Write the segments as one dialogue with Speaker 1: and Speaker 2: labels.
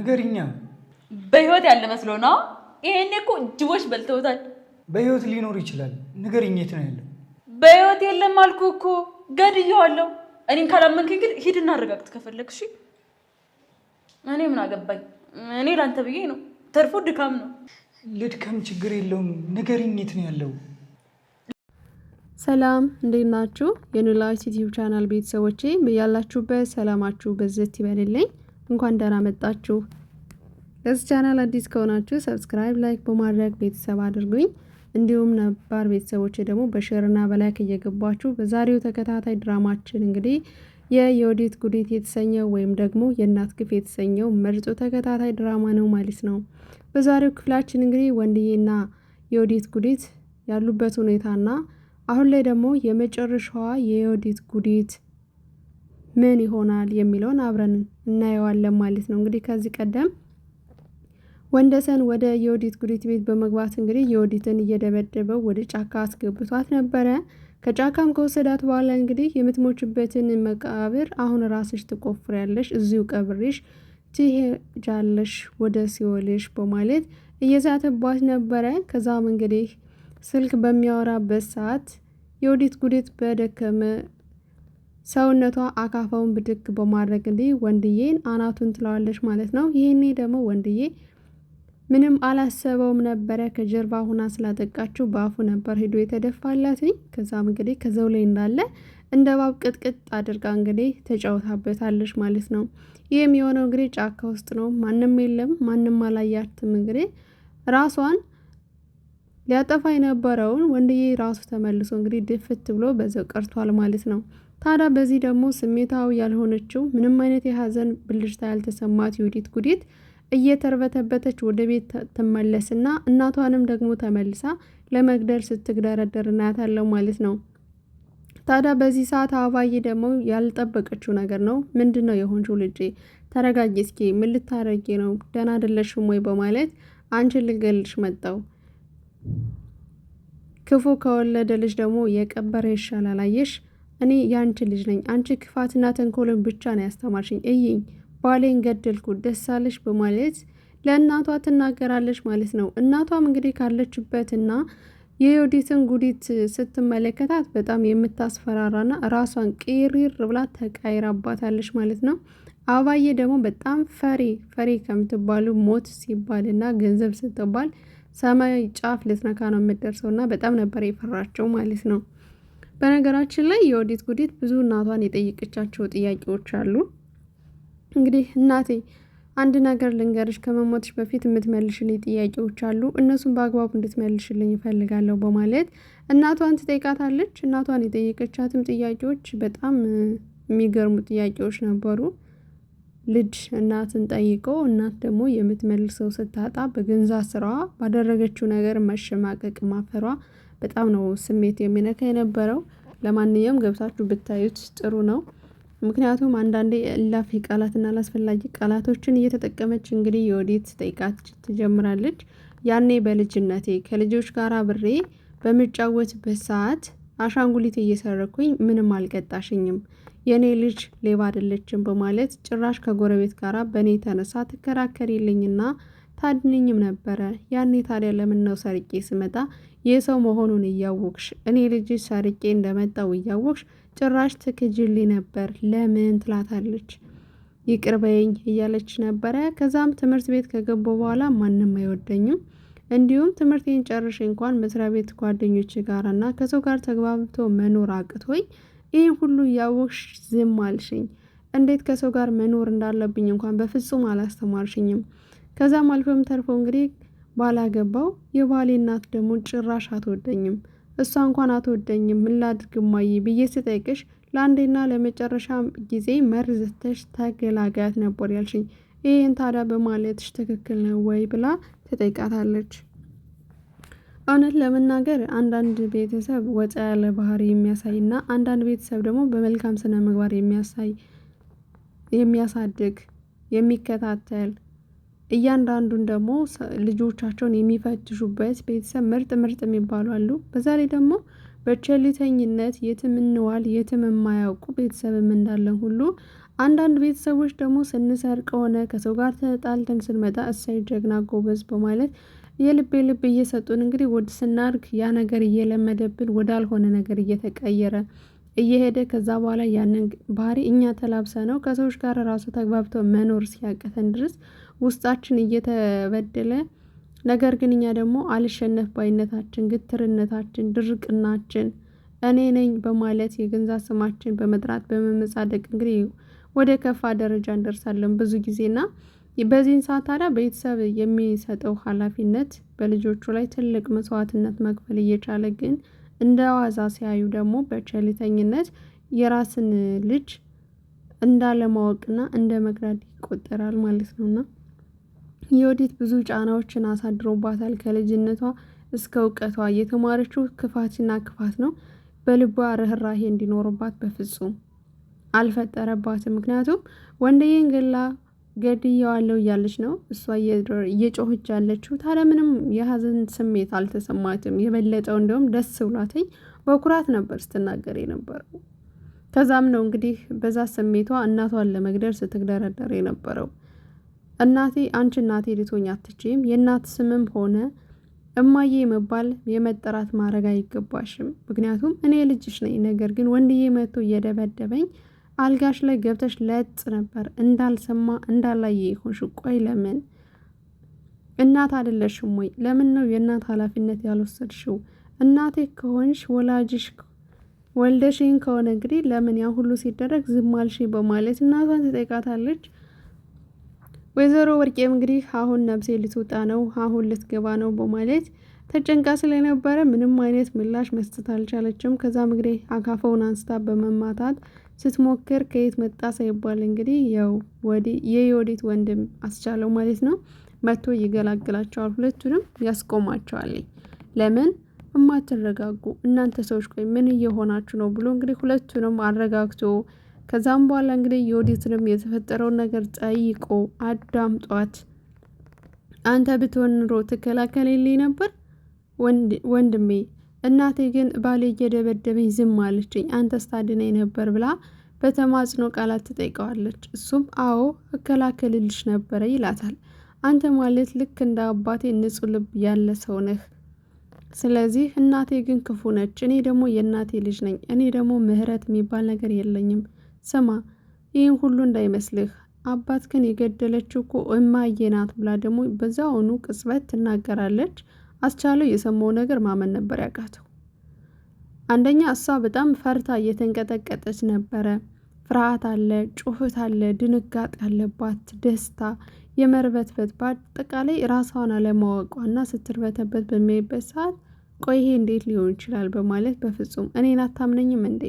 Speaker 1: ንገሪኛ።
Speaker 2: በህይወት ያለ መስሎ ነው? ይሄኔ እኮ ጅቦች በልተውታል።
Speaker 1: በህይወት ሊኖር ይችላል። ንገሪኝ፣ የት ነው ያለው?
Speaker 2: በህይወት የለም አልኩህ እኮ ገድዬዋለሁ። እኔን ካላመንከኝ ግን ሂድና አረጋግጥ ከፈለግሽ። እኔ ምን አገባኝ? እኔ ላንተ ብዬ ነው። ተርፎ ድካም ነው።
Speaker 1: ልድከም፣ ችግር የለውም። ንገሪኝ፣ የት ነው ያለው?
Speaker 3: ሰላም፣ እንዴት ናችሁ? የኖላዊት ዩቲዩብ ቻናል ቤተሰቦቼ ያላችሁበት ሰላማችሁ በዘት ይበልልኝ። እንኳን ደህና መጣችሁ። ለዚህ ቻናል አዲስ ከሆናችሁ ሰብስክራይብ፣ ላይክ በማድረግ ቤተሰብ አድርጉኝ። እንዲሁም ነባር ቤተሰቦቼ ደግሞ በሼርና በላይክ እየገባችሁ በዛሬው ተከታታይ ድራማችን እንግዲህ የዮዲት ጉዲት የተሰኘው ወይም ደግሞ የእናት ግፍ የተሰኘው ምርጡ ተከታታይ ድራማ ነው ማለት ነው። በዛሬው ክፍላችን እንግዲህ ወንድዬና ዮዲት ጉዲት ያሉበት ሁኔታና አሁን ላይ ደግሞ የመጨረሻዋ የዮዲት ጉዲት ምን ይሆናል የሚለውን አብረን እናየዋለን ማለት ነው። እንግዲህ ከዚህ ቀደም ወንደሰን ወደ ዮዲት ጉዲት ቤት በመግባት እንግዲህ ዮዲትን እየደበደበው ወደ ጫካ አስገብቷት ነበረ። ከጫካም ከወሰዳት በኋላ እንግዲህ የምትሞችበትን መቃብር አሁን ራስሽ ትቆፍሪያለሽ፣ እዚሁ ቀብሬሽ ትሄጃለሽ ወደ ሲኦልሽ በማለት እየዛተባት ነበረ። ከዛም እንግዲህ ስልክ በሚያወራበት ሰዓት ዮዲት ጉዲት በደከመ ሰውነቷ አካፋውን ብድግ በማድረግ እንዲህ ወንድዬን አናቱን ትለዋለች ማለት ነው። ይህኔ ደግሞ ወንድዬ ምንም አላሰበውም ነበረ። ከጀርባ ሁና ስላጠቃችው በአፉ ነበር ሄዶ የተደፋላትኝ። ከዛም እንግዲህ ከዘው ላይ እንዳለ እንደ ባብ ቅጥቅጥ አድርጋ እንግዲህ ተጫውታበታለች ማለት ነው። ይህም የሆነው እንግዲህ ጫካ ውስጥ ነው። ማንም የለም፣ ማንም አላያትም። እንግዲህ ራሷን ሊያጠፋ የነበረውን ወንድዬ ራሱ ተመልሶ እንግዲህ ድፍት ብሎ በዛው ቀርቷል ማለት ነው። ታዲያ በዚህ ደግሞ ስሜታዊ ያልሆነችው ምንም አይነት የሀዘን ብልጭታ ያልተሰማት ዮዲት ጉዲት እየተርበተበተች ወደ ቤት ትመለስና እናቷንም ደግሞ ተመልሳ ለመግደል ስትግደረደር እናያታለን ማለት ነው። ታዲያ በዚህ ሰዓት አበባዬ ደግሞ ያልጠበቀችው ነገር ነው። ምንድነው የሆንሽው ልጄ? ተረጋጊ እስኪ፣ ምን ልታረጊ ነው? ደህና አይደለሽም ወይ? በማለት አንቺን ልገልሽ መጣው። ክፉ ከወለደ ልጅ ደግሞ የቀበረ ይሻላል። አየሽ፣ እኔ ያንቺ ልጅ ነኝ። አንቺ ክፋትና ተንኮልን ብቻ ነው ያስተማርሽኝ። እይኝ፣ ባሌን ገደልኩ፣ ደስ አለሽ? በማለት ለእናቷ ትናገራለች ማለት ነው። እናቷም እንግዲህ ካለችበትና የዮዲትን ጉዲት ስትመለከታት በጣም የምታስፈራራና ራሷን ቅሪር ብላ ተቃይራባታለች ማለት ነው። አበባዬ ደግሞ በጣም ፈሪ ከምትባሉ ሞት ሲባልና ገንዘብ ስትባል ሰማይ ጫፍ ልትነካ ነው የምትደርሰውና በጣም ነበር የፈራቸው ማለት ነው። በነገራችን ላይ ዮዲት ጉዲት ብዙ እናቷን የጠየቀቻቸው ጥያቄዎች አሉ። እንግዲህ እናቴ አንድ ነገር ልንገርሽ፣ ከመሞትሽ በፊት የምትመልሽልኝ ጥያቄዎች አሉ፣ እነሱን በአግባቡ እንድትመልሽልኝ ይፈልጋለሁ በማለት እናቷን ትጠይቃታለች። እናቷን የጠየቀቻትም ጥያቄዎች በጣም የሚገርሙ ጥያቄዎች ነበሩ። ልጅ እናትን ጠይቆ እናት ደግሞ የምትመልሰው ስታጣ በገንዛ ስራዋ ባደረገችው ነገር መሸማቀቅ ማፈሯ በጣም ነው ስሜት የሚነካ የነበረው። ለማንኛውም ገብታችሁ ብታዩት ጥሩ ነው። ምክንያቱም አንዳንዴ እላፊ ቃላትና አላስፈላጊ ቃላቶችን እየተጠቀመች እንግዲህ ዮዲት ጠይቃት ትጀምራለች። ያኔ በልጅነቴ ከልጆች ጋር አብሬ በምጫወትበት ሰዓት አሻንጉሊት እየሰረኩኝ ምንም አልቀጣሽኝም፣ የኔ ልጅ ሌባ አይደለችም በማለት ጭራሽ ከጎረቤት ጋር በእኔ ተነሳ ትከራከሪልኝና ታድንኝም ነበረ። ያኔ ታዲያ ለምን ነው ሰርቄ ስመጣ የሰው መሆኑን እያወቅሽ እኔ ልጅ ሰርቄ እንደመጣው እያወቅሽ ጭራሽ ትክጅልኝ ነበር ለምን ትላታለች። ይቅር በይኝ እያለች ነበረ። ከዛም ትምህርት ቤት ከገቡ በኋላ ማንም አይወደኝም፣ እንዲሁም ትምህርቴን ጨርሼ እንኳን መስሪያ ቤት ጓደኞች ጋርና ከሰው ጋር ተግባብቶ መኖር አቅቶኝ ይህን ሁሉ እያወቅሽ ዝም አልሽኝ። እንዴት ከሰው ጋር መኖር እንዳለብኝ እንኳን በፍጹም አላስተማርሽኝም። ከዛም አልፎም ተርፎ እንግዲህ ባላገባው የባሌ እናት ደግሞ ጭራሽ አትወደኝም፣ እሷ እንኳን አትወደኝም፣ ምን ላድርግ እማዬ ብዬ ስጠይቅሽ ለአንዴና ለመጨረሻ ጊዜ መርዝተሽ ተገላጋያት ነበር ያልሽኝ። ይህን ታዲያ በማለትሽ ትክክል ነው ወይ ብላ ትጠይቃታለች። እውነት ለመናገር አንዳንድ ቤተሰብ ወጣ ያለ ባህሪ የሚያሳይና አንዳንድ ቤተሰብ ደግሞ በመልካም ስነ ምግባር የሚያሳድግ የሚከታተል እያንዳንዱን ደግሞ ልጆቻቸውን የሚፈትሹበት ቤተሰብ ምርጥ የሚባሉ አሉ። በዛ ላይ ደግሞ በቸልተኝነት የትም እንዋል የትም የማያውቁ ቤተሰብም እንዳለን ሁሉ አንዳንድ ቤተሰቦች ደግሞ ስንሰርቅ ሆነ ከሰው ጋር ተጣልተን ስንመጣ እሳይ ጀግና ጎበዝ በማለት የልብ እየሰጡን እንግዲህ ወድ ስናርግ ያ ነገር እየለመደብን ወዳልሆነ ነገር እየተቀየረ እየሄደ ከዛ በኋላ ያንን ባህሪ እኛ ተላብሰ ነው ከሰዎች ጋር ራሱ ተግባብተው መኖር ሲያቀተን ድረስ ውስጣችን እየተበደለ ነገር ግን እኛ ደግሞ አልሸነፍ ባይነታችን፣ ግትርነታችን፣ ድርቅናችን እኔ ነኝ በማለት የገንዛ ስማችን በመጥራት በመመጻደቅ እንግዲህ ወደ ከፋ ደረጃ እንደርሳለን ብዙ ጊዜና በዚህን ሰዓት ታዲያ ቤተሰብ የሚሰጠው ኃላፊነት በልጆቹ ላይ ትልቅ መስዋዕትነት መክፈል እየቻለ ግን እንደ ዋዛ ሲያዩ ደግሞ በቸልተኝነት የራስን ልጅ እንዳለማወቅና እንደ መግዳት ይቆጠራል ማለት ነውና የወዲት ብዙ ጫናዎችን አሳድሮባታል። ከልጅነቷ እስከ እውቀቷ የተማረችው ክፋትና ክፋት ነው። በልቧ ርህራሄ እንዲኖርባት በፍጹም አልፈጠረባትም። ምክንያቱም ወንድዬን ገድየዋለሁ እያለች ነው እሷ እየጮህች ያለችው። ታዲያ ምንም የሀዘን ስሜት አልተሰማትም። የበለጠው እንደውም ደስ ብሏትኝ በኩራት ነበር ስትናገር የነበረው። ከዛም ነው እንግዲህ በዛ ስሜቷ እናቷን ለመግደል ስትግደረደር የነበረው። እናቴ አንቺ እናቴ ልትሆኝ አትችይም፣ የእናት ስምም ሆነ እማዬ መባል የመጠራት ማድረግ አይገባሽም። ምክንያቱም እኔ ልጅሽ ነኝ። ነገር ግን ወንድዬ መጥቶ እየደበደበኝ አልጋሽ ላይ ገብተሽ ለጥ ነበር እንዳልሰማ እንዳላየ ይሆንሽ። ቆይ ለምን እናት አይደለሽም ወይ? ለምን ነው የእናት ኃላፊነት ያልወሰድሽው? እናቴ ከሆንሽ ወላጅሽ ወልደሽኝ ከሆነ እንግዲህ ለምን ያ ሁሉ ሲደረግ ዝም አልሽ? በማለት እናቷን ትጠይቃታለች። ወይዘሮ ወርቄም እንግዲህ አሁን ነብሴ ልትወጣ ነው፣ አሁን ልትገባ ነው በማለት ተጨንቃ ስለነበረ ምንም አይነት ምላሽ መስጠት አልቻለችም። ከዛም እንግዲህ አካፋውን አንስታ በመማታት ስትሞክር ከየት መጣ ሳይባል እንግዲህ ያው የዮዲት ወንድም አስቻለው ማለት ነው መጥቶ ይገላግላቸዋል። ሁለቱንም ያስቆማቸዋል። ለምን እማትረጋጉ እናንተ ሰዎች ቆይ ምን እየሆናችሁ ነው ብሎ እንግዲህ ሁለቱንም አረጋግቶ ከዛም በኋላ እንግዲህ ዮዲትንም የተፈጠረውን ነገር ጠይቆ አዳምጧት አንተ ብትሆን ኑሮ ትከላከልልኝ ነበር ወንድሜ፣ እናቴ ግን ባሌ እየደበደበኝ ዝም አለችኝ፣ አንተ ስታድነኝ ነበር ብላ በተማጽኖ ቃላት ትጠይቀዋለች። እሱም አዎ እከላከልልሽ ነበረ ይላታል። አንተ ማለት ልክ እንደ አባቴ ንጹሕ ልብ ያለ ሰው ነህ። ስለዚህ እናቴ ግን ክፉ ነች፣ እኔ ደግሞ የእናቴ ልጅ ነኝ፣ እኔ ደግሞ ምህረት የሚባል ነገር የለኝም። ስማ ይህን ሁሉ እንዳይመስልህ አባት ግን የገደለችው እኮ እማዬ ናት ብላ ደግሞ በዛውኑ ቅጽበት ትናገራለች። አስቻለው የሰማው ነገር ማመን ነበር ያቃተው። አንደኛ እሷ በጣም ፈርታ እየተንቀጠቀጠች ነበረ። ፍርሃት አለ፣ ጩኸት አለ፣ ድንጋጤ አለባት፣ ደስታ፣ የመርበትበት በአጠቃላይ ራሷን አለማወቋና ስትርበተበት በሚያይበት ሰዓት ቆይ ይሄ እንዴት ሊሆን ይችላል በማለት በፍጹም እኔን አታምነኝም እንዴ?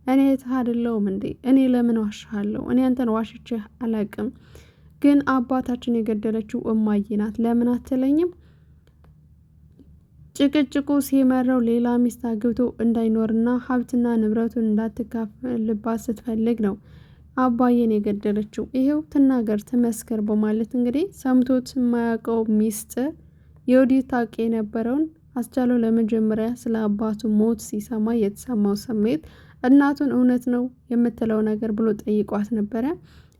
Speaker 3: እኔ አይደለሁም እንዴ? እኔ ለምን ዋሻለሁ? እኔ አንተን ዋሽቼህ አላቅም። ግን አባታችን የገደለችው እማዬ ናት ለምን አትለኝም? ጭቅጭቁ ሲመረው ሌላ ሚስት አግብቶ እንዳይኖርና ሀብትና ንብረቱን እንዳትካፈልባት ስትፈልግ ነው አባዬን የገደለችው። ይሄው ትናገር ትመስክር በማለት እንግዲህ ሰምቶት የማያውቀው ሚስጥር የዮዲት ታውቅ የነበረውን አስቻለው ለመጀመሪያ ስለ አባቱ ሞት ሲሰማ የተሰማው ስሜት እናቱን እውነት ነው የምትለው ነገር ብሎ ጠይቋት ነበረ።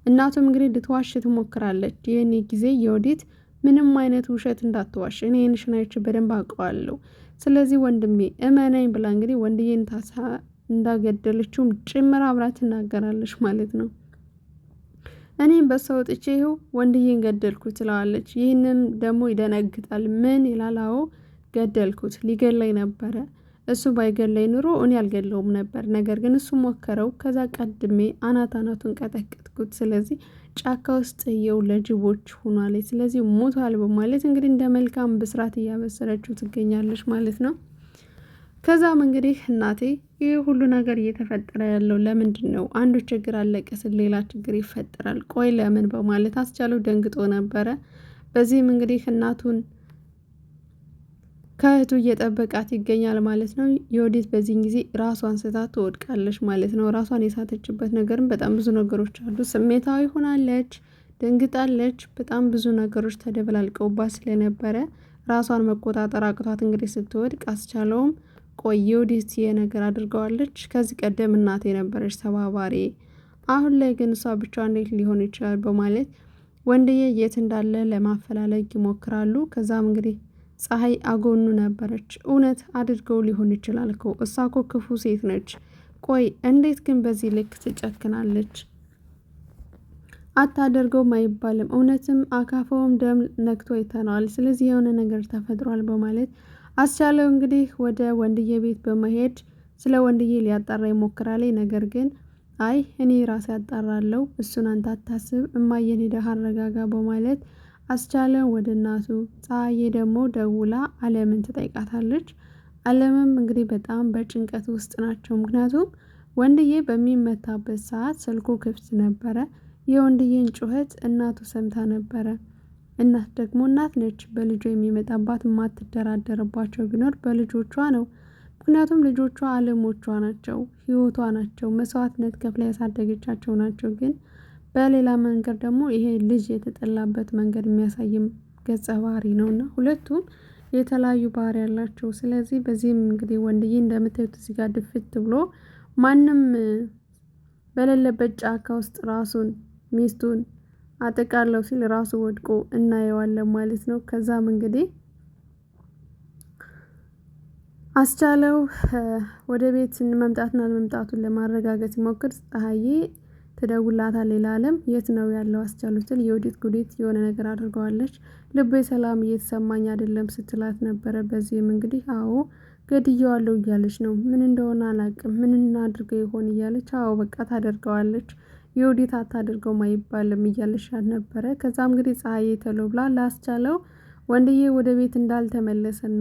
Speaker 3: እናቱም እንግዲህ ልትዋሽ ትሞክራለች። ይህን ጊዜ ዮዲት ምንም አይነት ውሸት እንዳትዋሽ እኔ ንሽናይች በደንብ አውቀዋለሁ፣ ስለዚህ ወንድሜ እመነኝ ብላ እንግዲህ ወንድዬን እንዳገደለችውም ጭምር አብራ ትናገራለች ማለት ነው። እኔም በሰው ወጥቼ ይኸው ወንድዬን ገደልኩት ትለዋለች። ይህንም ደግሞ ይደነግጣል። ምን ይላል? አዎ ገደልኩት፣ ሊገለኝ ነበረ። እሱ ባይገለኝ ኑሮ እኔ አልገለውም ነበር። ነገር ግን እሱ ሞከረው፣ ከዛ ቀድሜ አናቱን ቀጠቀጥኩት። ስለዚህ ጫካ ውስጥ የው ለጅቦች ሆኗል። ስለዚህ ሞቷል በማለት እንግዲህ እንደ መልካም ብስራት እያበሰረችው ትገኛለች ማለት ነው። ከዛም እንግዲህ እናቴ ይህ ሁሉ ነገር እየተፈጠረ ያለው ለምንድን ነው? አንዱ ችግር አለቀ ስል ሌላ ችግር ይፈጠራል። ቆይ ለምን በማለት አስቻለው ደንግጦ ነበረ። በዚህም እንግዲህ እናቱን ከእህቱ እየጠበቃት ይገኛል ማለት ነው። ዮዲት በዚህን ጊዜ ራሷን ስታ ትወድቃለች ማለት ነው። ራሷን የሳተችበት ነገርም በጣም ብዙ ነገሮች አሉ። ስሜታዊ ሆናለች፣ ደንግጣለች። በጣም ብዙ ነገሮች ተደበላልቀውባት ስለነበረ ራሷን መቆጣጠር አቅቷት እንግዲህ ስትወድቅ አስቻለውም ቆይ ዮዲት ነገር አድርገዋለች። ከዚህ ቀደም እናቴ የነበረች ተባባሪ አሁን ላይ ግን እሷ ብቻ እንዴት ሊሆን ይችላል በማለት ወንድዬ የት እንዳለ ለማፈላለግ ይሞክራሉ። ከዛም እንግዲህ ፀሐይ አጎኑ ነበረች። እውነት አድርገው ሊሆን ይችላል እኮ እሷ እኮ ክፉ ሴት ነች። ቆይ እንዴት ግን በዚህ ልክ ትጨክናለች? አታደርገውም አይባልም። እውነትም አካፋውም ደም ነክቶ ይተነዋል። ስለዚህ የሆነ ነገር ተፈጥሯል በማለት አስቻለው እንግዲህ ወደ ወንድዬ ቤት በመሄድ ስለ ወንድዬ ሊያጣራ ይሞክራል። ነገር ግን አይ እኔ ራሴ ያጣራለሁ፣ እሱን አንተ አታስብ፣ እማዬን ሄደህ አረጋጋ በማለት አስቻለው ወደ እናቱ ፀሐዬ ደግሞ ደውላ አለምን ትጠይቃታለች። አለምም እንግዲህ በጣም በጭንቀት ውስጥ ናቸው። ምክንያቱም ወንድዬ በሚመታበት ሰዓት ስልኩ ክፍት ነበረ። የወንድዬን ጩኸት እናቱ ሰምታ ነበረ። እናት ደግሞ እናት ነች። በልጇ የሚመጣባት የማትደራደርባቸው ቢኖር በልጆቿ ነው። ምክንያቱም ልጆቿ አለሞቿ ናቸው፣ ህይወቷ ናቸው፣ መስዋዕትነት ከፍላ ያሳደገቻቸው ናቸው። ግን በሌላ መንገድ ደግሞ ይሄ ልጅ የተጠላበት መንገድ የሚያሳይም ገጸ ባህሪ ነው እና ሁለቱም የተለያዩ ባህሪ ያላቸው። ስለዚህ በዚህም እንግዲህ ወንድዬ እንደምታዩት እዚህ ጋር ድፍት ብሎ ማንም በሌለበት ጫካ ውስጥ ራሱን ሚስቱን አጠቃለው ሲል ራሱ ወድቆ እናየዋለን ማለት ነው። ከዛም እንግዲህ አስቻለው ወደ ቤት መምጣትና መምጣቱን ለማረጋገጥ ሲሞክር ፀሐዬ ትደውላታለች ለአለም። የት ነው ያለው አስቻለው ስትል የወዲት ጉዲት የሆነ ነገር አድርገዋለች። ልቤ ሰላም እየተሰማኝ አይደለም ስትላት ነበረ። በዚህም እንግዲህ አዎ ገድየዋለሁ እያለች ነው። ምን እንደሆነ አላውቅም፣ ምን እናድርገው ይሆን እያለች አዎ በቃ ታደርገዋለች፣ የወዲት አታደርገውም አይባልም እያለች ነበረ። ከዛም እንግዲህ ፀሐዬ ተሎ ብላ ላስቻለው ወንድዬ ወደ ቤት እንዳልተመለሰና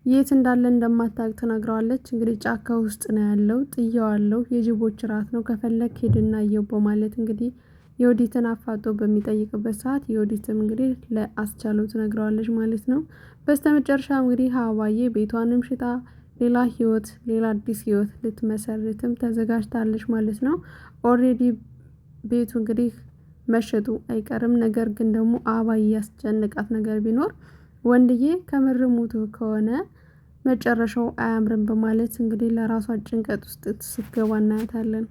Speaker 3: የት እንዳለ እንደማታውቅ ትነግረዋለች። እንግዲህ ጫካ ውስጥ ነው ያለው፣ ጥየዋለሁ፣ የጅቦች ራት ነው፣ ከፈለክ ሄድና እየው በማለት እንግዲህ የወዲትን አፋጦ በሚጠይቅበት ሰዓት የወዲትም እንግዲህ ለአስቻለው ትነግረዋለች ማለት ነው። በስተመጨረሻ እንግዲህ ሀባዬ ቤቷንም ሽጣ ሌላ ህይወት፣ ሌላ አዲስ ህይወት ልትመሰርትም ተዘጋጅታለች ማለት ነው። ኦሬዲ ቤቱ እንግዲህ መሸጡ አይቀርም። ነገር ግን ደግሞ አባዬ ያስጨንቃት ነገር ቢኖር ወንድዬ ከምር ሞቶ ከሆነ መጨረሻው አያምርም በማለት እንግዲህ ለራሷ ጭንቀት ውስጥ ስትገባ እናያታለን።